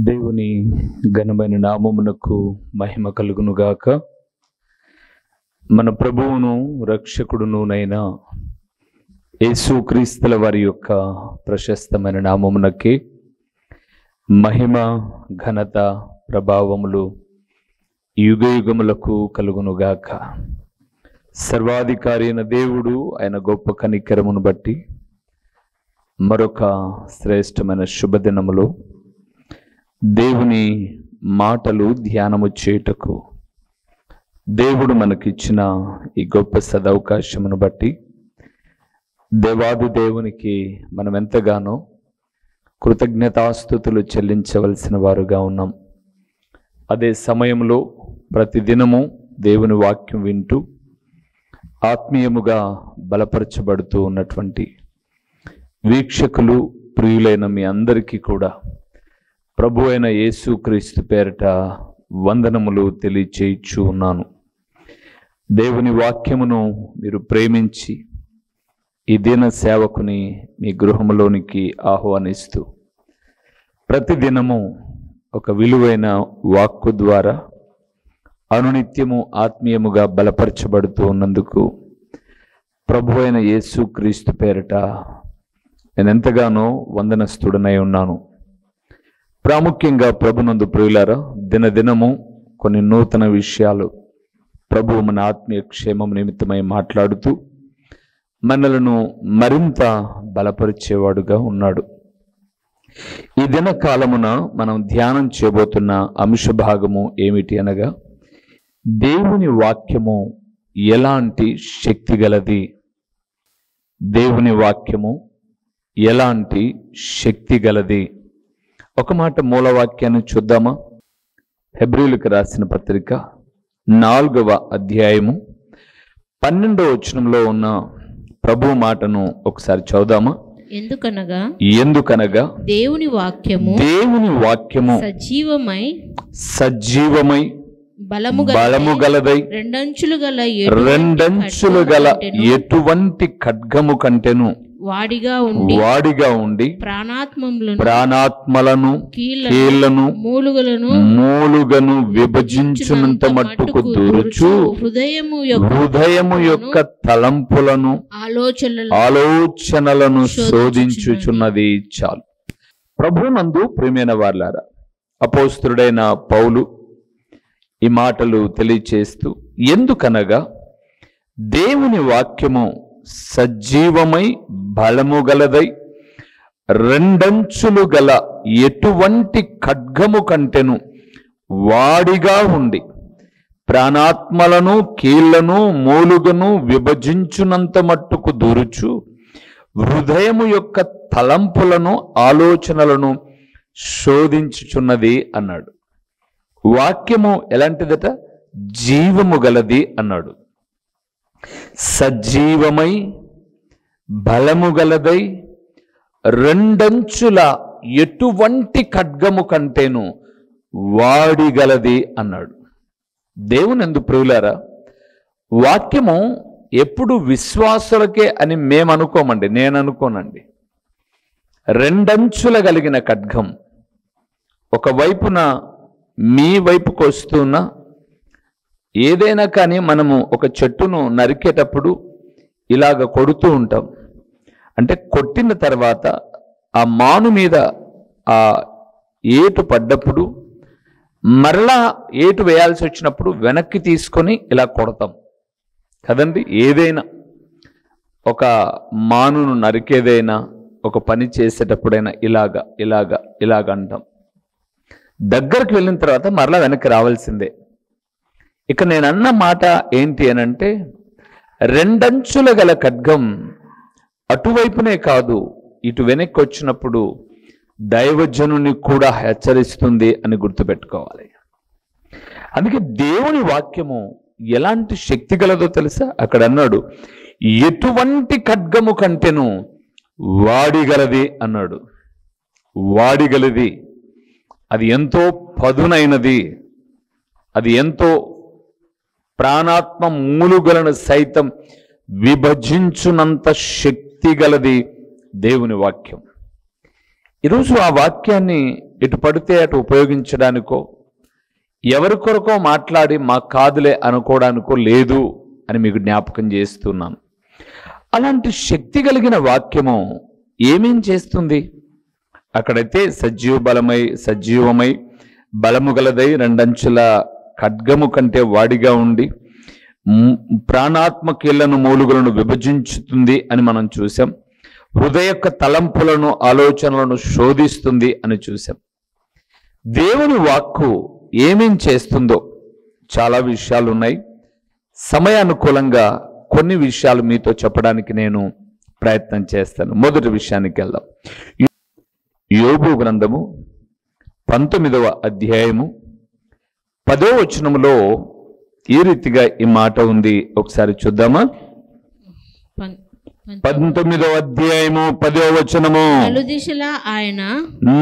దేవుని ఘనమైన నామమునకు మహిమ కలుగునుగాక. మన ప్రభువును రక్షకుడునునైన యేసుక్రీస్తుల వారి యొక్క ప్రశస్తమైన నామమునకి మహిమ ఘనత ప్రభావములు యుగయుగములకు కలుగునుగాక. సర్వాధికారి అయిన దేవుడు ఆయన గొప్ప కనికరమును బట్టి మరొక శ్రేష్టమైన శుభదినములో దేవుని మాటలు ధ్యానము చేయుటకు దేవుడు మనకిచ్చిన ఈ గొప్ప సదవకాశమును బట్టి దేవాది దేవునికి మనం ఎంతగానో కృతజ్ఞతాస్తుతులు చెల్లించవలసిన వారుగా ఉన్నాం. అదే సమయంలో ప్రతిదినము దేవుని వాక్యం వింటూ ఆత్మీయముగా బలపరచబడుతూ ఉన్నటువంటి వీక్షకులు ప్రియులైన మీ అందరికీ కూడా ప్రభు అయిన యేసుక్రీస్తు పేరట వందనములు తెలియచేయచ్చు ఉన్నాను. దేవుని వాక్యమును మీరు ప్రేమించి ఈ దిన సేవకుని మీ గృహంలోనికి ఆహ్వానిస్తూ ప్రతిదినము ఒక విలువైన వాక్కు ద్వారా అనునిత్యము ఆత్మీయముగా బలపరచబడుతూ ఉన్నందుకు ప్రభు అయిన యేసుక్రీస్తు పేరట నేను ఎంతగానో వందనస్తుడనై ఉన్నాను. ప్రాముఖ్యంగా ప్రభునందు ప్రియులారా, దినదినము కొన్ని నూతన విషయాలు ప్రభు మన ఆత్మీయ క్షేమం నిమిత్తమై మాట్లాడుతూ మనలను మరింత బలపరిచేవాడుగా ఉన్నాడు. ఈ దిన కాలమున మనం ధ్యానం చేయబోతున్న అంశ భాగము ఏమిటి అనగా, దేవుని వాక్యము ఎలాంటి శక్తి గలది. దేవుని వాక్యము ఎలాంటి శక్తి గలది. ఒక మాట మూలవాక్యాన్ని చూద్దామా? హెబ్రీయులకు రాసిన పత్రిక 4వ అధ్యాయము 12వ వచనంలో ఉన్న ప్రభు మాటను ఒకసారి చదువుదామా? ఎందుకనగా దేవుని వాక్యము సజీవమై బలము గలదై రెండంచులు గల ఎటువంటి ఖడ్గము కంటెను వాడిగా ఉండి ప్రాణాత్మలను కీళ్లను మూలుగను విభజించునంత మట్టుకు దూరుచు హృదయము యొక్క తలంపులను ఆలోచనలను శోధించుచున్నది. చాలు. ప్రభునందు ప్రియమైన వారలారా, అపోస్తలుడైన పౌలు ఈ మాటలు తెలియచేస్తూ, ఎందుకనగా దేవుని వాక్యము సజీవమై బలము గలదై రెండంచులు గల ఎటువంటి ఖడ్గము కంటెను వాడిగా ఉండి ప్రాణాత్మలను కీళ్లను మూలుగను విభజించునంత మట్టుకు దూరుచు హృదయము యొక్క తలంపులను ఆలోచనలను శోధించుచున్నది అన్నాడు. వాక్యము ఎలాంటిదట? జీవము గలది అన్నాడు. సజీవమై బలము గలదై రెండంచుల ఎటువంటి ఖడ్గము కంటేను వాడిగలది అన్నాడు. దేవునందు ప్రియులారా, వాక్యము ఎప్పుడు విశ్వాసులకే అని మేము అనుకోమండి, నేను అనుకోనండి. రెండంచుల కలిగిన ఖడ్గం ఒకవైపున మీ వైపుకు వస్తున్న ఏదైనా కానీ మనము ఒక చెట్టును నరికేటప్పుడు ఇలాగ కొడుతూ ఉంటాం. అంటే కొట్టిన తర్వాత ఆ మాను మీద ఆ ఏటు పడ్డప్పుడు మరలా ఏటు వేయాల్సి వచ్చినప్పుడు వెనక్కి తీసుకొని ఇలా కొడతాం కదండి. ఏదైనా ఒక మానును నరికేదైనా ఒక పని చేసేటప్పుడైనా ఇలాగ అంటాం. దగ్గరికి వెళ్ళిన తర్వాత మరలా వెనక్కి రావాల్సిందే. ఇక నేను అన్న మాట ఏంటి అనంటే, రెండంచుల గల ఖడ్గం అటువైపునే కాదు, ఇటు వెనక్కి వచ్చినప్పుడు దైవజనుని కూడా హెచ్చరిస్తుంది అని గుర్తుపెట్టుకోవాలి. అందుకే దేవుని వాక్యము ఎలాంటి శక్తి గలదో తెలుసా? అక్కడ అన్నాడు, ఎటువంటి ఖడ్గము కంటెను వాడిగలది అన్నాడు. వాడిగలది, అది ఎంతో పదునైనది, అది ఎంతో ప్రాణాత్మ మూలుగలను సైతం విభజించునంత శక్తి గలది దేవుని వాక్యం. ఈరోజు ఆ వాక్యాన్ని ఇటు పడితే అటు ఉపయోగించడానికో, ఎవరి కొరకో మాట్లాడి మాకు కాదులే అనుకోవడానికో లేదు అని మీకు జ్ఞాపకం చేస్తున్నాను. అలాంటి శక్తి కలిగిన వాక్యము ఏమేం చేస్తుంది? అక్కడైతే సజీవమై బలము గలదై రెండంచుల ఖడ్గము కంటే వాడిగా ఉండి ప్రాణాత్మ కీళ్లను మూలుగులను విభజించుతుంది అని మనం చూసాం. హృదయ యొక్క తలంపులను ఆలోచనలను శోధిస్తుంది అని చూసాం. దేవుని వాక్కు ఏమేం చేస్తుందో చాలా విషయాలు ఉన్నాయి. సమయానుకూలంగా కొన్ని విషయాలు మీతో చెప్పడానికి నేను ప్రయత్నం చేస్తాను. మొదటి విషయానికి వెళ్దాం. యోబు గ్రంథము 19వ అధ్యాయము 10వ వచనములో ఈ రీతిగా ఈ మాట ఉంది. ఒకసారి చూద్దామా? 19వ అధ్యాయము 10వ వచనము.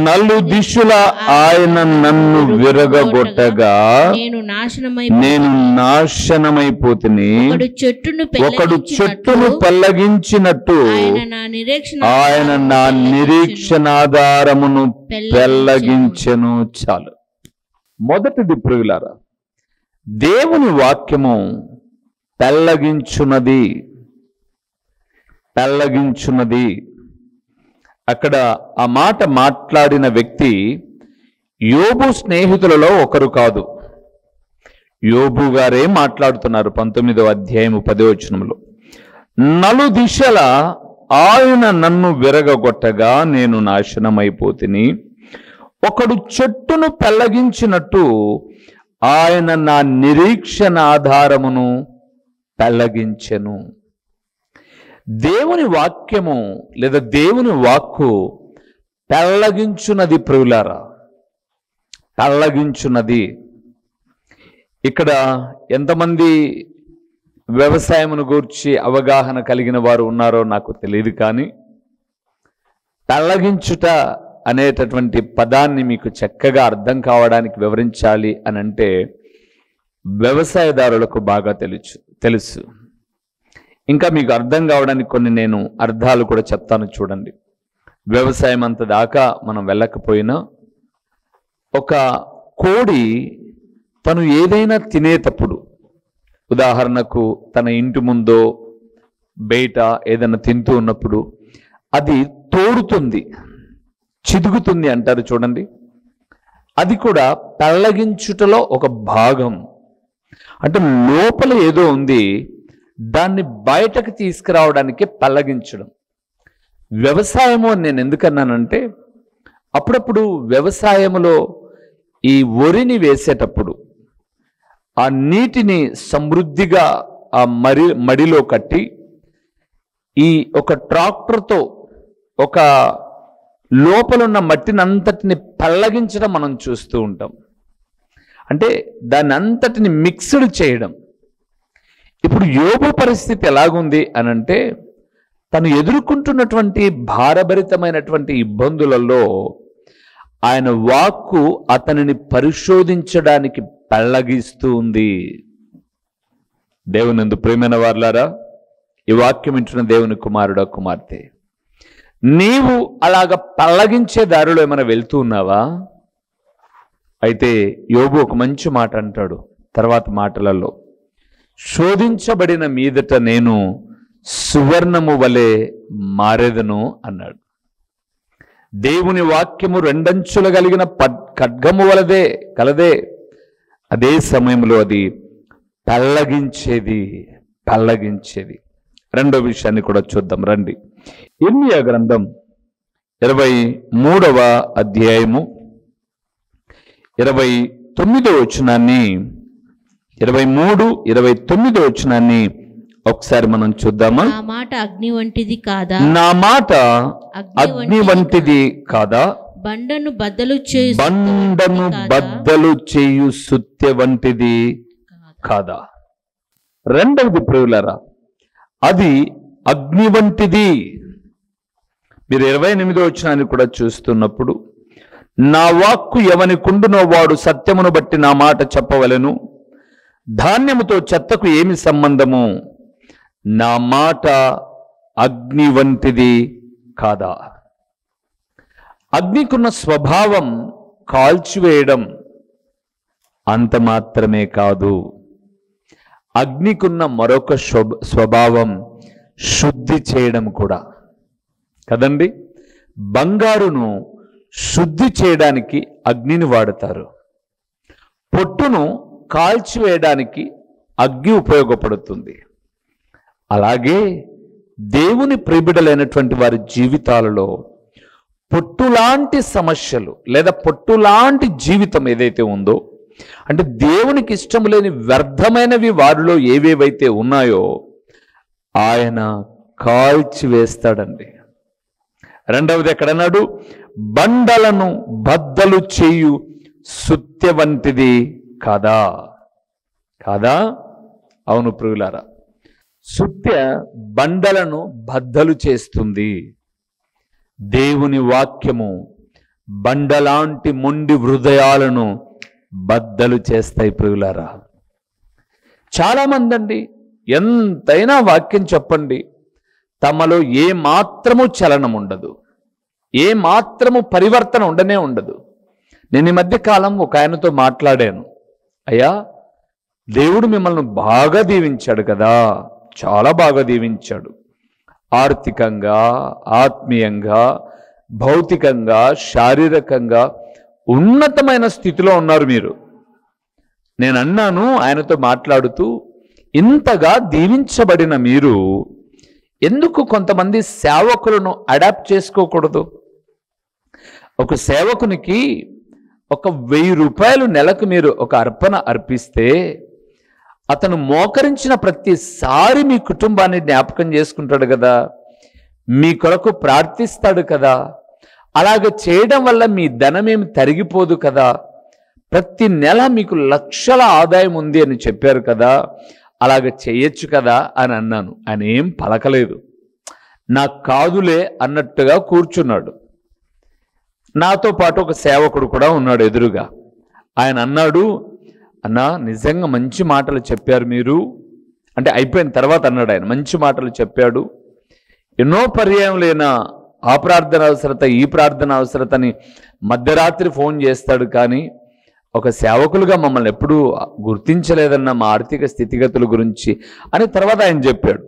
నలుదిశల ఆయన నన్ను విరగగొట్టగా నేను నాశనమైపోతిని. ఒకడు చెట్టును పెళ్లగించినట్టు ఆయన నా నిరీక్షణాధారమును పెళ్లగించెను. చాలు. మొదటిది ప్రియులారా, దేవుని వాక్యము పెళ్లగించున్నది. అక్కడ ఆ మాట మాట్లాడిన వ్యక్తి యోబు స్నేహితులలో ఒకరు కాదు, యోబు గారే మాట్లాడుతున్నారు. 19వ అధ్యాయము 10వ వచనంలో, నలుదిశల ఆయన నన్ను విరగగొట్టగా నేను నాశనమైపోతిని. ఒకడు చెట్టును పెళ్లగించినట్టు ఆయన నా నిరీక్షణ ఆధారమును పెళ్లగించెను. దేవుని వాక్యము లేదా దేవుని వాక్కు పెళ్లగించున్నది ప్రియులారా, పెళ్లగించున్నది. ఇక్కడ ఎంతమంది వ్యవసాయమును గూర్చి అవగాహన కలిగిన వారు ఉన్నారో నాకు తెలియదు, కానీ పెళ్లగించుట అనేటటువంటి పదాన్ని మీకు చక్కగా అర్థం కావడానికి వివరించాలి అని అంటే వ్యవసాయదారులకు బాగా తెలుసు. ఇంకా మీకు అర్థం కావడానికి కొన్ని నేను అర్థాలు కూడా చెప్తాను. చూడండి, వ్యవసాయం అంత దాకా మనం వెళ్ళకపోయినా ఒక కోడి తను ఏదైనా తినేటప్పుడు, ఉదాహరణకు తన ఇంటి ముందో బయట ఏదైనా తింటూ ఉన్నప్పుడు అది తోడుతుంది, చిదుగుతుంది అంటారు చూడండి. అది కూడా పెళ్లగించుటలో ఒక భాగం. అంటే లోపల ఏదో ఉంది, దాన్ని బయటకు తీసుకురావడానికి పెళ్లగించడం. వ్యవసాయము అని నేను ఎందుకన్నానంటే, అప్పుడప్పుడు వ్యవసాయములో ఈ వరిని వేసేటప్పుడు ఆ నీటిని సమృద్ధిగా ఆ మడిలో కట్టి ఈ ఒక ట్రాక్టర్తో ఒక లోపలున్న మట్టిని అంతటిని పెళ్లగించడం మనం చూస్తూ ఉంటాం. అంటే దాన్ని అంతటిని మిక్స్డ్ చేయడం. ఇప్పుడు యోబు పరిస్థితి ఎలాగుంది అనంటే, తను ఎదుర్కొంటున్నటువంటి భారభరితమైనటువంటి ఇబ్బందులలో ఆయన వాక్కు అతనిని పరిశోధించడానికి పెళ్లగిస్తూ ఉంది. దేవునందు ప్రియమైన వారలారా, ఈ వాక్యం వింటున్న దేవుని కుమారుడా కుమార్తె, నీవు అలాగ పెళ్లగించే దారిలో ఏమైనా వెళ్తూ ఉన్నావా? అయితే యోబు ఒక మంచి మాట అంటాడు తర్వాత మాటలలో, శోధించబడిన మీదట నేను సువర్ణము వలె మారెదను అన్నాడు. దేవుని వాక్యము రెండంచులు కలిగిన ఖడ్గము వలదే కలదే. అదే సమయంలో అది పెళ్లగించేది. రెండో విషయాన్ని కూడా చూద్దాం రండి. ఇర్మియా గ్రంథం 23వ అధ్యాయము 29వ వచనాన్ని 23-29వ వచనాన్ని ఒకసారి మనం చూద్దామా? నా మాట అగ్ని వంటిది కాదా? నా మాట అగ్ని వంటిది కాదా? బండను బద్దలు చేయు సుత్తె వంటిది కాదా? రెండవది ప్రియులారా, అది అగ్ని వంటిది. మీరు 28వ వచనాన్ని కూడా చూస్తున్నప్పుడు, నా వాక్కు ఎవని కుండునో వాడు సత్యమును బట్టి నా మాట చెప్పవలెను. ధాన్యముతో చెత్తకు ఏమి సంబంధము? నా మాట అగ్ని వంటిది కాదా? అగ్నికున్న స్వభావం కాల్చివేయడం అంత మాత్రమే కాదు, అగ్నికున్న మరొక స్వభావం శుద్ధి చేయడం కూడా కదండి. బంగారును శుద్ధి చేయడానికి అగ్నిని వాడతారు, పొట్టును కాల్చివేయడానికి అగ్ని ఉపయోగపడుతుంది. అలాగే దేవుని ప్రియబిడ్డలైనటువంటి వారి జీవితాలలో పొట్టులాంటి సమస్యలు లేదా పొట్టులాంటి జీవితం ఏదైతే ఉందో, అంటే దేవునికి ఇష్టం లేని వ్యర్థమైనవి వారిలో ఏవేవైతే ఉన్నాయో ఆయన కాల్చివేస్తాడండి. రెండవది ఎక్కడన్నాడు? బండలను బద్దలు చేయు సుత్య వంటిది కాదా? కాదా? అవును ప్రియులారా, సుత్య బండలను బద్దలు చేస్తుంది. దేవుని వాక్యము బండలాంటి మొండి హృదయాలను బద్దలు చేస్తాయి ప్రియులారా. చాలామంది అండి, ఎంతైనా వాక్యం చెప్పండి, తమలో ఏ మాత్రము చలనం ఉండదు, ఏ మాత్రము పరివర్తన ఉండనే ఉండదు. నేను ఈ మధ్య కాలం ఒక ఆయనతో మాట్లాడాను. అయ్యా, దేవుడు మిమ్మల్ని బాగా దీవించాడు కదా, చాలా బాగా దీవించాడు. ఆర్థికంగా, ఆత్మీయంగా, భౌతికంగా, శారీరకంగా ఉన్నతమైన స్థితిలో ఉన్నారు మీరు. నేను అన్నాను ఆయనతో మాట్లాడుతూ, ఇంతగా దీవించబడిన మీరు ఎందుకు కొంతమంది సేవకులను అడాప్ట్ చేసుకోకూడదు? ఒక సేవకునికి ఒక 1000 రూపాయలు నెలకు మీరు ఒక అర్పణ అర్పిస్తే అతను మోకరించిన ప్రతిసారి మీ కుటుంబాన్ని జ్ఞాపకం చేసుకుంటాడు కదా, మీ కొరకు ప్రార్థిస్తాడు కదా. అలాగ చేయడం వల్ల మీ ధనమేమి తరిగిపోదు కదా. ప్రతి నెల మీకు లక్షల ఆదాయం ఉంది అని చెప్పారు కదా, అలాగ చేయొచ్చు కదా అని అన్నాను. ఆయన ఏం పలకలేదు, నాకు కాదులే అన్నట్టుగా కూర్చున్నాడు. నాతో పాటు ఒక సేవకుడు కూడా ఉన్నాడు ఎదురుగా. ఆయన అన్నాడు, అన్నా నిజంగా మంచి మాటలు చెప్పారు మీరు అంటే అయిపోయిన తర్వాత అన్నాడు ఆయన, మంచి మాటలు చెప్పాడు. ఎన్నో పర్యాయం లేనా ఆ ప్రార్థన అవసరత, ఈ ప్రార్థన అవసరతని మధ్యరాత్రి ఫోన్ చేస్తాడు, కానీ ఒక సేవకులుగా మమ్మల్ని ఎప్పుడూ గుర్తించలేదన్న మా ఆర్థిక స్థితిగతుల గురించి అని తర్వాత ఆయన చెప్పాడు.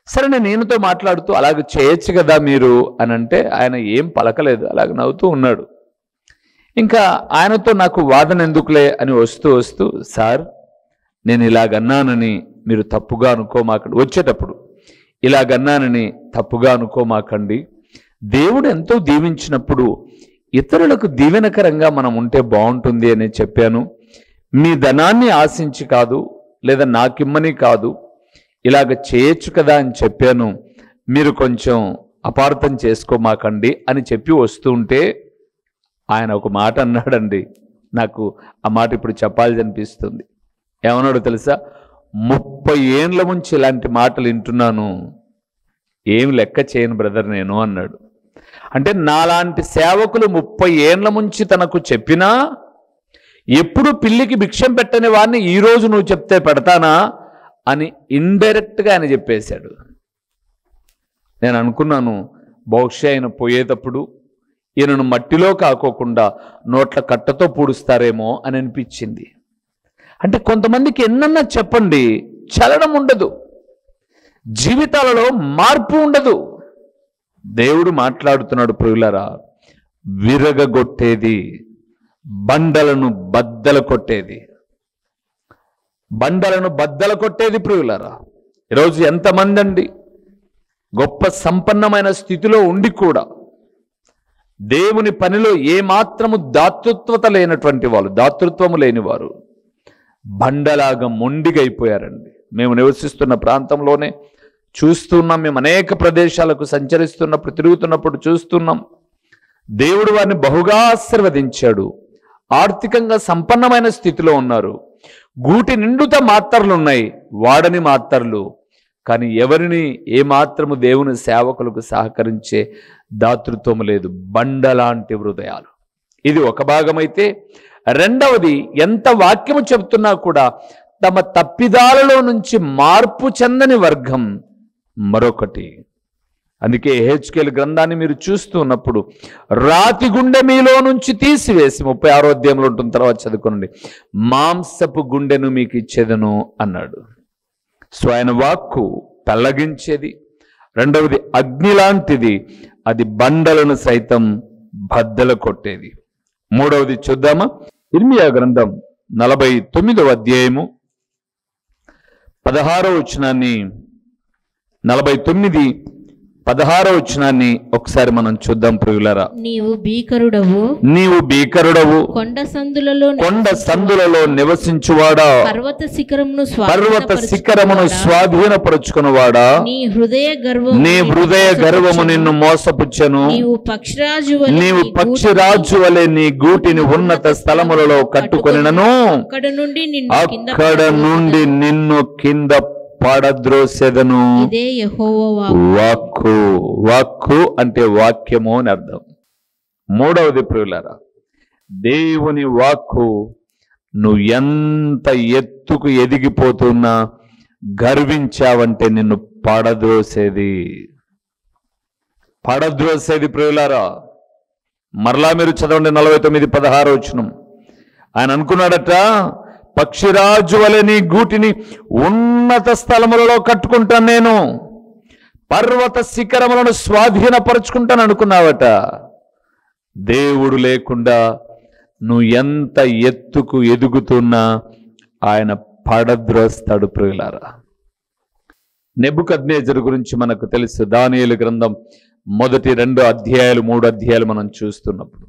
సరే, నేను ఈయనతో మాట్లాడుతూ అలాగ చేయొచ్చు కదా మీరు అని అంటే ఆయన ఏం పలకలేదు, అలాగ నవ్వుతూ ఉన్నాడు. ఇంకా ఆయనతో నాకు వాదన ఎందుకులే అని వస్తూ వస్తూ, సార్ నేను ఇలాగన్నానని మీరు తప్పుగా అనుకోమాకండి, వచ్చేటప్పుడు ఇలాగన్నానని తప్పుగా అనుకోమాకండి. దేవుడు ఎంతో దీవించినప్పుడు ఇతరులకు దీవెనకరంగా మనం ఉంటే బాగుంటుంది అని చెప్పాను. మీ ధనాన్ని ఆశించి కాదు, లేదా నాకిమ్మని కాదు, ఇలాగ చేయొచ్చు కదా అని చెప్పాను, మీరు కొంచెం అపార్థం చేసుకోమాకండి అని చెప్పి వస్తూ ఉంటే ఆయన ఒక మాట అన్నాడండి. నాకు ఆ మాట ఇప్పుడు చెప్పాలి అనిపిస్తుంది. ఏమన్నాడో తెలుసా? 30 ఏండ్ల నుంచి ఇలాంటి మాటలు వింటున్నాను, ఏం లెక్క చేయను బ్రదర్ నేను అన్నాడు. అంటే నాలాంటి సేవకులు 30 ఏండ్ల నుంచి తనకు చెప్పినా ఎప్పుడు పిల్లికి భిక్షం పెట్టని వాడిని ఈరోజు నువ్వు చెప్తే పెడతానా అని ఇండైరెక్ట్గా ఆయన చెప్పేశాడు. నేను అనుకున్నాను, బహుశా ఆయన పోయేటప్పుడు ఈయనను మట్టిలో కాకోకుండా నోట్ల కట్టతో పూడుస్తారేమో అని అనిపించింది. అంటే కొంతమందికి ఎన్నన్నా చెప్పండి, చలనం ఉండదు, జీవితాలలో మార్పు ఉండదు. దేవుడు మాట్లాడుతున్నాడు ప్రియులారా, విరగగొట్టేది, బండలను బద్దలు కొట్టేది, బండలను బద్దలు కొట్టేది ప్రియులారా. ఈరోజు ఎంతమంది అండి గొప్ప సంపన్నమైన స్థితిలో ఉండి కూడా దేవుని పనిలో ఏమాత్రము దాతృత్వత లేనటువంటి వాళ్ళు, దాతృత్వము లేని వారు బండలాగా మొండిగైపోయారండి. మేము నివసిస్తున్న ప్రాంతంలోనే చూస్తున్నాం, మేము అనేక ప్రదేశాలకు సంచరిస్తున్నప్పుడు తిరుగుతున్నప్పుడు చూస్తున్నాం. దేవుడు వారిని బహుగా ఆశీర్వదించాడు, ఆర్థికంగా సంపన్నమైన స్థితిలో ఉన్నారు. గూటి నిండుత మాత్రలు ఉన్నాయి, వాడని మాత్రలు, కానీ ఎవరిని ఏమాత్రము దేవుని సేవకులకు సహకరించే దాతృత్వం లేదు, బండలాంటి హృదయాలు. ఇది ఒక భాగమైతే, రెండవది ఎంత వాక్యము చెబుతున్నా కూడా తమ తప్పిదాలలో నుంచి మార్పు చెందని వర్గం మరొకటి. అందుకే హెచ్కేల్ గ్రంథాన్ని మీరు చూస్తూ ఉన్నప్పుడు రాతి గుండె మీలో నుంచి తీసివేసి 36వ అధ్యాయంలో ఉంటుంది, తర్వాత చదువుకోండి, మాంసపు గుండెను మీకు ఇచ్చేదను అన్నాడు. సో ఆయన వాక్కు పెళ్లగించేది. రెండవది అగ్ని లాంటిది, అది బండలను సైతం బద్దలు కొట్టేది. మూడవది చూద్దామా, ఇర్మియా గ్రంథం 49వ అధ్యాయము 16వ వచనాన్ని, 49:16 వచనాన్ని ఒకసారి మనం చూద్దాం ప్రియులారా. నీవు భీకరుడవు, కొండ సందులలో నివసించువాడా, పర్వత శిఖరమును స్వాధీనపరుచుకున్నవాడా, నీ హృదయ గర్వము నిన్ను మోసపుచ్చెను. నీవు పక్షిరాజు వలె నీ గూటిని ఉన్నత స్థలములలో కట్టుకొనినను, అక్కడ నుండి నిన్ను కింద పడద్రోసెదను. వాక్కు, వాక్కు అంటే వాక్యము అని అర్థం. మూడవది ప్రియులారా, దేవుని వాక్కు నువ్వు ఎంత ఎత్తుకు ఎదిగిపోతున్నా గర్వించావంటే నిన్ను పడద్రోసేది ప్రియులారా. మరలా మీరు చదవండి 49:16 వచనం. ఆయన అనుకున్నాడట, పక్షిరాజు వలె నీ గూటిని ఉన్నత స్థలములలో కట్టుకుంటాను, నేను పర్వత శిఖరములను స్వాధీనపరుచుకుంటాను అనుకున్నావట. దేవుడు లేకుండా నువ్వు ఎంత ఎత్తుకు ఎదుగుతున్నా ఆయన పడద్రోస్తాడు ప్రియులారా. నెబుకద్నెజరు గురించి మనకు తెలుసు. దానియేలు గ్రంథం మొదటి 2 అధ్యాయాలు 3 అధ్యాయాలు మనం చూస్తున్నప్పుడు,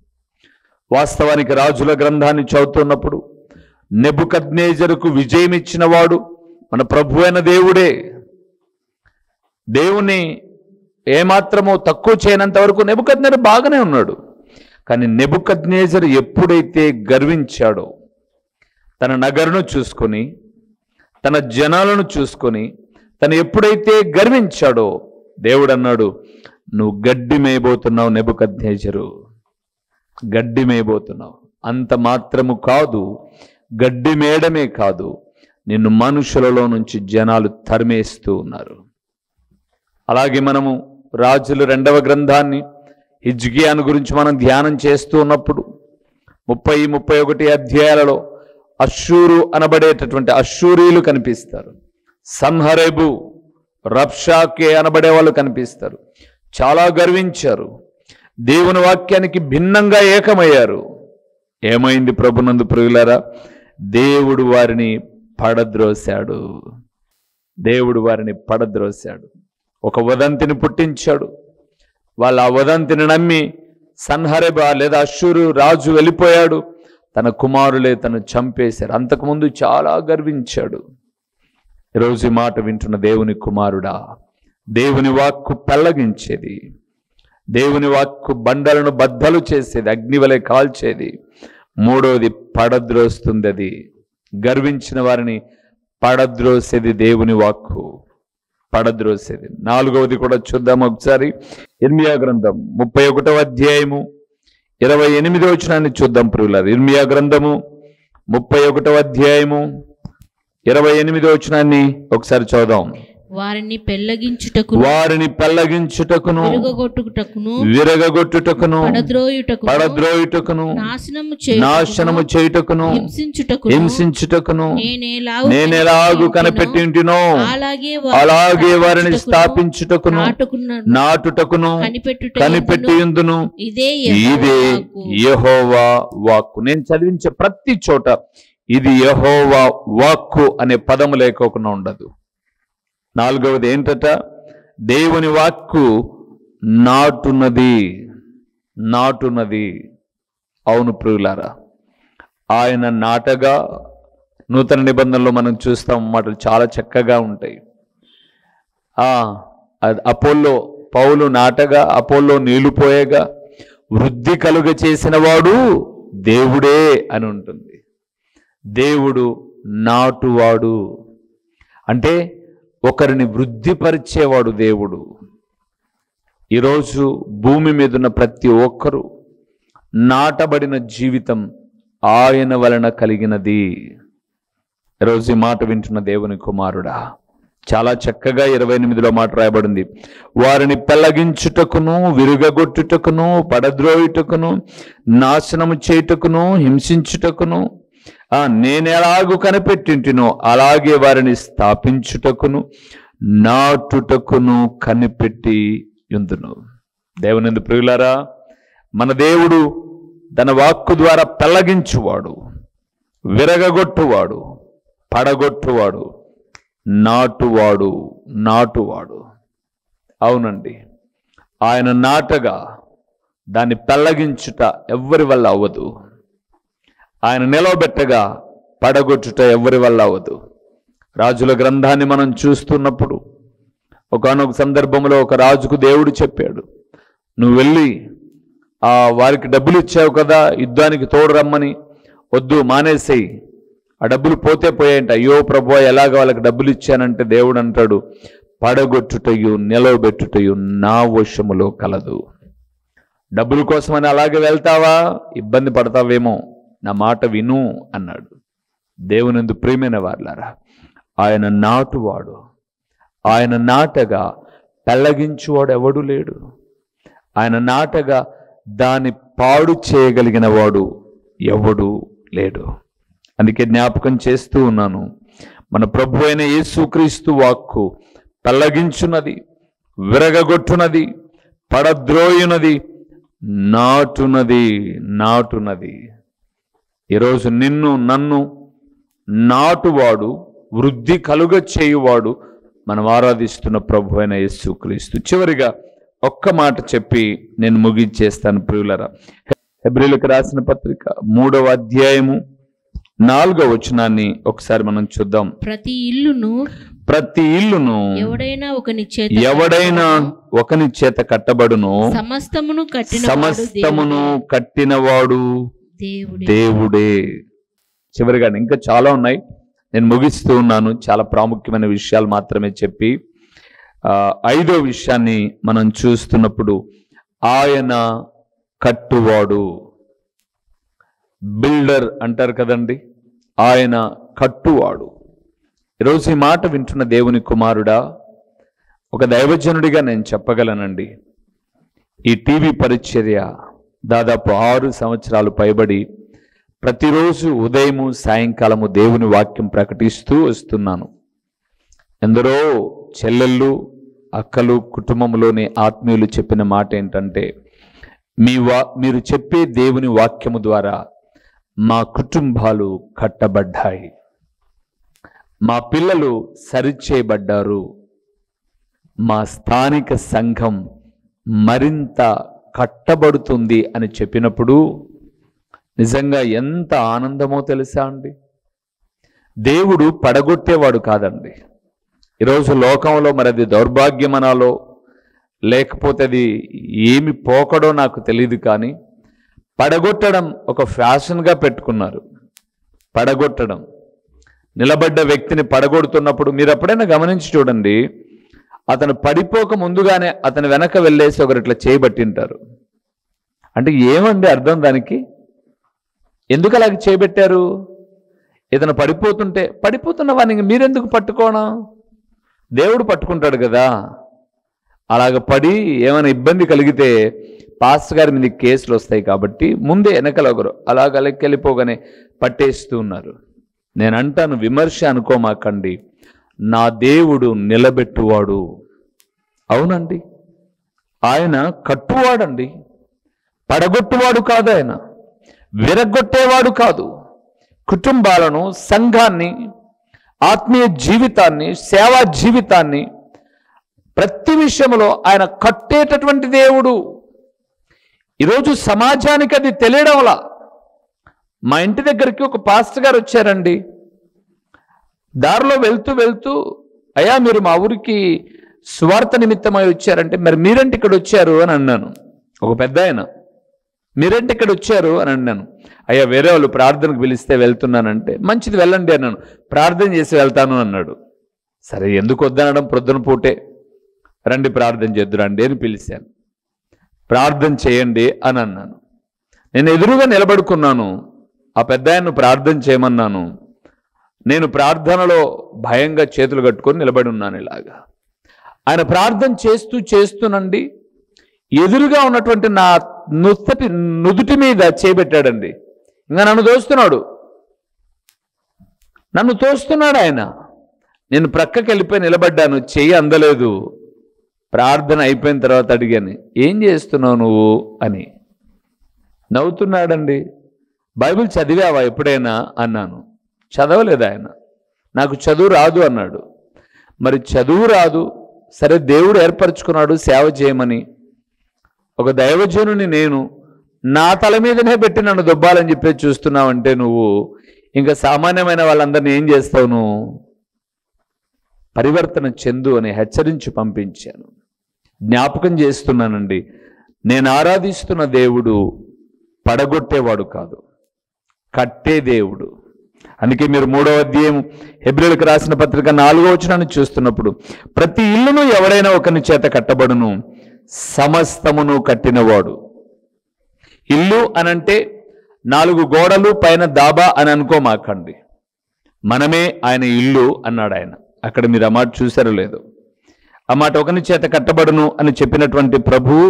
వాస్తవానికి రాజుల గ్రంథాన్ని చదువుతున్నప్పుడు నెబుకద్నెజరుకు విజయం ఇచ్చిన వాడు మన ప్రభు అయిన దేవుడే. దేవుని ఏమాత్రమో తక్కువ చేయనంత వరకు నెబుకద్నెజరు బాగానే ఉన్నాడు. కానీ నెబుకద్నెజరు ఎప్పుడైతే గర్వించాడో, తన నగరును చూసుకొని, తన జనాలను చూసుకొని తను ఎప్పుడైతే గర్వించాడో, దేవుడు అన్నాడు, నువ్వు గడ్డి మేయబోతున్నావు నెబుకద్నెజరు, గడ్డి మేయబోతున్నావు. అంత మాత్రము కాదు, గడ్డి మేయడమే కాదు, నిన్ను మనుషులలో నుంచి జనాలు తరిమేస్తూ ఉన్నారు. అలాగే మనము రాజుల 2వ గ్రంథాన్ని హిజ్కియాను గురించి మనం ధ్యానం చేస్తూ ఉన్నప్పుడు 30-31 అధ్యాయాలలో అష్షూరు అనబడేటటువంటి అష్షూరీలు కనిపిస్తారు. సన్హరేబు, రబ్షాకే అనబడే వాళ్ళు కనిపిస్తారు. చాలా గర్వించారు, దేవుని వాక్యానికి భిన్నంగా ఏకమయ్యారు. ఏమైంది ప్రభునందు ప్రియులారా? దేవుడు వారిని పడద్రోశాడు. దేవుడు వారిని పడద్రోశాడు. ఒక వదంతిని పుట్టించాడు. వాళ్ళు ఆ వదంతిని నమ్మి సన్హరేబ లేదా అష్షూరు రాజు వెళ్ళిపోయాడు. తన కుమారులే తను చంపేశారు. అంతకుముందు చాలా గర్వించాడు. ఈరోజు ఈ మాట వింటున్న దేవుని కుమారుడా, దేవుని వాక్కు పెళ్లగించేది, దేవుని వాక్కు బండలను బద్దలు చేసేది, అగ్నివలె కాల్చేది. మూడవది పడద్రోస్తుంది. అది గర్వించిన వారిని పడద్రోసేది దేవుని వాక్కు, పడద్రోసేది. 4వది కూడా చూద్దాం ఒకసారి. ఇర్మియా గ్రంథం 31వ అధ్యాయము 28వ వచనాన్ని చూద్దాం ప్రియులారా. ఇర్మియా గ్రంథము 31వ అధ్యాయము 28వ వచనాన్ని ఒకసారి చదువుదాం. వారిని పెళ్లగించుటకును విరగగొట్టుటకును పడద్రోయుటకును నాశనము చేయుటకును హింసించుటకును నేనెలాగు కనిపెట్టింటినో అలాగే వారిని స్థాపించుటకును నాటుటకును కనిపెట్టియుందును. ఇదే యెహోవా వాక్కు. నేను చదివించే ప్రతి చోట ఇది యెహోవా వాక్కు అనే పదము లేకోకుండా ఉండదు. 4వది ఏంటట? దేవుని వాక్కు నాటున్నది. అవును ప్రియులారా, ఆయన నాటగా నూతన నిబంధనలో మనం చూస్తాం. మాటలు చాలా చక్కగా ఉంటాయి. అపోల్లో పౌలు నాటగా, అపోల్లో నీళ్లు పోయగా వృద్ధి కలుగ చేసిన వాడు దేవుడే అని ఉంటుంది. దేవుడు నాటువాడు అంటే ఒకరిని వృద్ధిపరిచేవాడు దేవుడు. ఈరోజు భూమి మీద ఉన్న ప్రతి ఒక్కరూ నాటబడిన జీవితం ఆయన వలన కలిగినది. ఈరోజు ఈ మాట వింటున్న దేవుని కుమారుడా, చాలా చక్కగా 28లో మాట రాయబడింది. వారిని పెళ్లగించుటకును, విరుగగొట్టుటకును, పడద్రోయుటకును, నాశనము చేయుటకును, హింసించుటకును నేనెలాగు కనిపెట్టింటినో అలాగే వారిని స్థాపించుటకును, నాటుటకును కనిపెట్టి యుందును. దేవుని ప్రియులారా, మన దేవుడు తన వాక్కు ద్వారా పెళ్లగించువాడు, విరగగొట్టువాడు, పడగొట్టువాడు, నాటువాడు. అవునండి, ఆయన నాటగా దాన్ని పెళ్లగించుట ఎవ్వరి వల్ల అవ్వదు. ఆయన నిలవబెట్టగా పడగొట్టుట ఎవ్వరి వల్ల అవ్వదు. రాజుల గ్రంథాన్ని మనం చూస్తున్నప్పుడు ఒకానొక సందర్భంలో ఒక రాజుకు దేవుడు చెప్పాడు, నువ్వు వెళ్ళి వారికి డబ్బులు ఇచ్చావు కదా, యుద్ధానికి తోడు రమ్మని, వద్దు మానేసేయి, ఆ డబ్బులు పోతే పోయాయంట. అయ్యో ప్రభువా, ఎలాగ వాళ్ళకి డబ్బులు ఇచ్చానంటే దేవుడు అంటాడు, పడగొట్టుటయు నిలవబెట్టుటయు నా వశములో కలదు. డబ్బుల కోసమని అలాగే వెళ్తావా, ఇబ్బంది పడతావేమో, నా మాట విను అన్నాడు. దేవునందు ప్రియమైన వారులారా, ఆయన నాటువాడు, ఆయన నాటగా పెళ్లగించువాడు ఎవడు లేడు. ఆయన నాటగా దాన్ని పాడు చేయగలిగిన వాడు ఎవడు లేడు. అందుకే జ్ఞాపకం చేస్తూ ఉన్నాను, మన ప్రభు అయిన యేసుక్రీస్తు వాక్కు పెళ్లగించున్నది, విరగగొట్టునది, పడద్రోయునది, నాటునది. ఈరోజు నిన్ను నన్ను నాటువాడు, వృద్ధి కలుగ చేయువాడు మనం ఆరాధిస్తున్న ప్రభు అయిన యేసుక్రీస్తు. చివరిగా ఒక్క మాట చెప్పి నేను ముగించేస్తాను ప్రియులరా. హెబ్రీయులకు రాసిన పత్రిక 3వ అధ్యాయము 4వ వచనాన్ని ఒకసారి మనం చూద్దాం. ప్రతి ఇల్లును ఎవడైనా ఒకని చేత కట్టబడును, సమస్తమును కట్టినవాడు దేవుడే. చివరిగా ఇంకా చాలా ఉన్నాయి, నేను ముగిస్తూ ఉన్నాను. చాలా ప్రాముఖ్యమైన విషయాలు మాత్రమే చెప్పి 5వ విషయాన్ని మనం చూస్తున్నప్పుడు, ఆయన కట్టువాడు, బిల్డర్ అంటారు కదండి, ఆయన కట్టువాడు. ఈరోజు ఈ మాట వింటున్న దేవుని కుమారుడా, ఒక దైవజనుడిగా నేను చెప్పగలనండి, ఈ టీవీ పరిచర్య దాదాపు 6 సంవత్సరాలు పైబడి ప్రతిరోజు ఉదయము సాయంకాలము దేవుని వాక్యం ప్రకటిస్తూ వస్తున్నాను. ఎందరో చెల్లెళ్ళు, అక్కలు, కుటుంబంలోని ఆత్మీయులు చెప్పిన మాట ఏంటంటే, మీరు చెప్పే దేవుని వాక్యము ద్వారా మా కుటుంబాలు కట్టబడ్డాయి, మా పిల్లలు సరిచేయబడ్డారు, మా స్థానిక సంఘం మరింత కట్టబడుతుంది అని చెప్పినప్పుడు నిజంగా ఎంత ఆనందమో తెలుసా అండి. దేవుడు పడగొట్టేవాడు కాదండి. ఈరోజు లోకంలో మరి అది దౌర్భాగ్యమనాలో లేకపోతే అది ఏమి పోకడో నాకు తెలియదు, కానీ పడగొట్టడం ఒక ఫ్యాషన్గా పెట్టుకున్నారు. పడగొట్టడం, నిలబడ్డ వ్యక్తిని పడగొడుతున్నప్పుడు మీరు ఎప్పుడైనా గమనించి చూడండి, అతను పడిపోక ముందుగానే అతను వెనక వెళ్ళేసి ఒకరు ఇట్లా చేయబట్టింటారు. అంటే ఏమండి అర్థం దానికి? ఎందుకు అలాగ చేయబెట్టారు? ఇతను పడిపోతున్న వాడిని మీరెందుకు పట్టుకోనా? దేవుడు పట్టుకుంటాడు కదా. అలాగ పడి ఏమైనా ఇబ్బంది కలిగితే పాస్టర్ గారి మీద కేసులు వస్తాయి కాబట్టి ముందే వెనకల ఒకరు అలాగ లెక్కెళ్ళిపోగానే పట్టేస్తూ ఉన్నారు. నేను అంటాను, విమర్శ అనుకోమాకండి, నా దేవుడు నిలబెట్టువాడు. అవునండి, ఆయన కట్టువాడండి, పడగొట్టువాడు కాదు, ఆయన విరగొట్టేవాడు కాదు. కుటుంబాలను, సంఘాన్ని, ఆత్మీయ జీవితాన్ని, సేవా జీవితాన్ని ప్రతి విషయంలో ఆయన కట్టేటటువంటి దేవుడు. ఈరోజు సమాజానికి అది తెలియడంలా. మా ఇంటి దగ్గరికి ఒక పాస్టర్ గారు వచ్చారండి. దారిలో వెళ్తూ అయ్యా మీరు మా ఊరికి స్వార్థ నిమిత్తమై వచ్చారంటే, మరి మీరేంటి ఇక్కడ వచ్చారు అని అన్నాను. ఒక పెద్ద ఆయన, మీరేంటి ఇక్కడ వచ్చారు అని అన్నాను. అయ్యా వేరే వాళ్ళు ప్రార్థనకు పిలిస్తే వెళ్తున్నానంటే, మంచిది వెళ్ళండి అన్నాను. ప్రార్థన చేసి వెళ్తాను అన్నాడు. సరే ఎందుకు వద్దనడం, ప్రొద్దున పూటే రండి ప్రార్థన చేద్దురండి అని పిలిచాను. ప్రార్థన చేయండి అని అన్నాను. నేను ఎదురుగా నిలబడుకున్నాను. ఆ పెద్ద ఆయన్ను ప్రార్థన చేయమన్నాను. నేను ప్రార్థనలో భయంగా చేతులు కట్టుకొని నిలబడి ఉన్నాను ఇలాగా. ఆయన ప్రార్థన చేస్తూనండి ఎదురుగా ఉన్నటువంటి నా నుదుటి మీద చేపెట్టాడండి. ఇంకా నన్ను తోస్తున్నాడు ఆయన. నేను ప్రక్కకి వెళ్ళిపోయి నిలబడ్డాను, చెయ్యి అందలేదు. ప్రార్థన అయిపోయిన తర్వాత అడిగాను, ఏం చేస్తున్నావు నువ్వు అని. నవ్వుతున్నాడండి. బైబిల్ చదివావా ఎప్పుడైనా అన్నాను. చదవలేదు ఆయన. నాకు చదువు రాదు అన్నాడు. మరి చదువు రాదు, సరే దేవుడు ఏర్పరచుకున్నాడు సేవ చేయమని. ఒక దైవజనుని నేను నా తల మీదనే పెట్టి నన్ను దొబ్బాలని చెప్పి చూస్తున్నావంటే నువ్వు ఇంకా సామాన్యమైన వాళ్ళందరినీ ఏం చేస్తావు నువ్వు? పరివర్తన చెందు అని హెచ్చరించి పంపించాను. జ్ఞాపకం చేస్తున్నానండి, నేను ఆరాధిస్తున్న దేవుడు పడగొట్టేవాడు కాదు, కట్టే దేవుడు. అందుకే మీరు 3వ అధ్యాయం హెబ్రీయులకు రాసిన పత్రిక 4వ వచనాన్ని చూస్తున్నప్పుడు, ప్రతి ఇల్లును ఎవడైనా ఒకని చేత కట్టబడును, సమస్తమును కట్టినవాడు. ఇల్లు అనంటే 4 గోడలు పైన దాబా అని అనుకోమాకండి. మనమే ఆయన ఇల్లు అన్నాడు ఆయన. అక్కడ మీరు ఆ మాట చూసారో లేదో. ఆ మాట ఒకని చేత కట్టబడును అని చెప్పినటువంటి ప్రభువు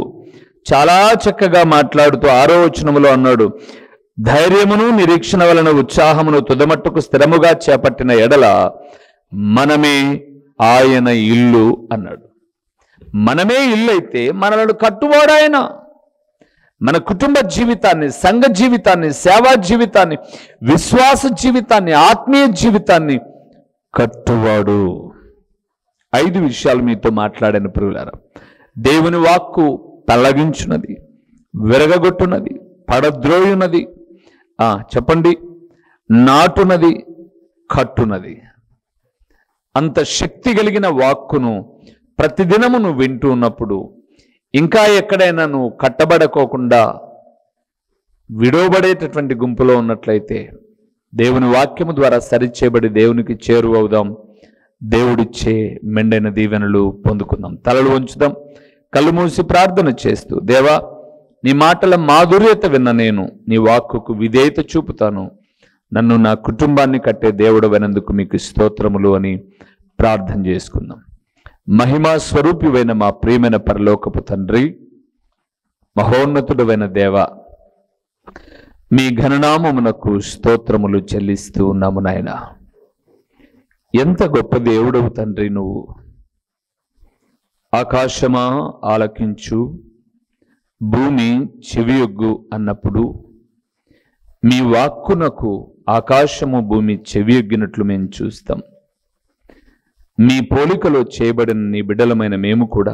చాలా చక్కగా మాట్లాడుతూ 6వ వచనములో అన్నాడు, ధైర్యమును నిరీక్షణ వలన ఉత్సాహమును తుదమట్టుకు స్థిరముగా చేపట్టిన ఎడల మనమే ఆయన ఇల్లు అన్నాడు. మనమే ఇల్లు అయితే మనలను కట్టువాడు ఆయన. మన కుటుంబ జీవితాన్ని, సంఘ జీవితాన్ని, సేవా జీవితాన్ని, విశ్వాస జీవితాన్ని, ఆత్మీయ జీవితాన్ని కట్టువాడు. 5 విషయాలు మీతో మాట్లాడాను ప్రియులారా. దేవుని వాక్కు తల్లగించున్నది, విరగగొట్టున్నది, పడద్రోయున్నది, చెప్పండి, నాటునది, కట్టునది. అంత శక్తి కలిగిన వాక్కును ప్రతిదినము నువ్వు వింటూ ఉన్నప్పుడు ఇంకా ఎక్కడైనా నువ్వు కట్టబడకోకుండా విడవబడేటటువంటి గుంపులో ఉన్నట్లయితే దేవుని వాక్యము ద్వారా సరిచేయబడి దేవునికి చేరువవుదాం. దేవుడిచ్చే మెండైన దీవెనలు పొందుకుందాం. తలలు వంచుదాం, కళ్ళు మూసి ప్రార్థన చేస్తూ, దేవా నీ మాటల మాధుర్యత విన్న నేను నీ వాక్కుకు విధేయత చూపుతాను. నన్ను, నా కుటుంబాన్ని కట్టే దేవుడు వినందుకు మీకు స్తోత్రములు అని ప్రార్థన చేసుకుందాం. మహిమా స్వరూపివైన మా ప్రియమైన పరలోకపు తండ్రి, మహోన్నతుడైన దేవ, మీ ఘననామమునకు స్తోత్రములు చెల్లిస్తూ ఉన్నాము నాయన. ఎంత గొప్ప దేవుడవు తండ్రి నువ్వు. ఆకాశమా ఆలకించు, భూమి చెవియొగ్గు అన్నప్పుడు మీ వాక్కునకు ఆకాశము భూమి చెవియొగ్గినట్లు మేము చూస్తాం. మీ పోలికలో చేయబడిన నీ బిడ్డలమైన మేము కూడా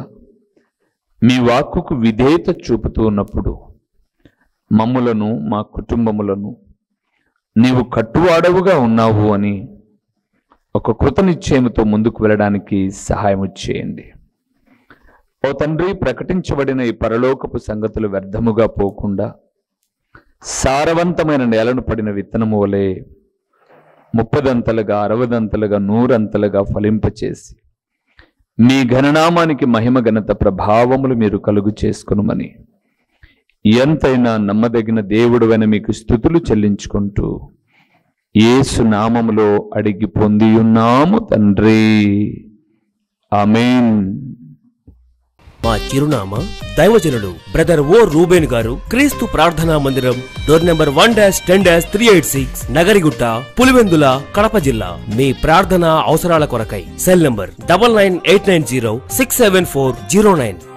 మీ వాక్కుకు విధేయత చూపుతూ ఉన్నప్పుడు మమ్ములను, మా కుటుంబములను నీవు కట్టువాడవుగా ఉన్నావు అని ఒక కృత నిశ్చయముతో ముందుకు వెళ్ళడానికి సహాయం చేయండి. ఓ తండ్రి, ప్రకటించబడిన ఈ పరలోకపు సంగతులు వ్యర్థముగా పోకుండా సారవంతమైన నేలను పడిన విత్తనము వలె 30 60 100 ఫలింపచేసి మీ ఘననామానికి మహిమ ఘనత ప్రభావములు మీరు కలుగు చేసుకొనుమని ఎంతైనా నమ్మదగిన దేవుడైన మీకు స్తుతులు చెల్లించుకుంటూ యేసు నామములో అడిగి పొందియున్నాము తండ్రి, ఆమేన్. మా చిరునామా దైవజనుడు బ్రదర్ ఓ రూబేన్ గారు, క్రీస్తు ప్రార్థనా మందిరం, డోర్ నెంబర్ 1-10-386, నగరిగుట్ట, పులివెందుల, కడప జిల్లా. మీ ప్రార్థనా అవసరాల కొరకై సెల్ నంబర్ 9989067409.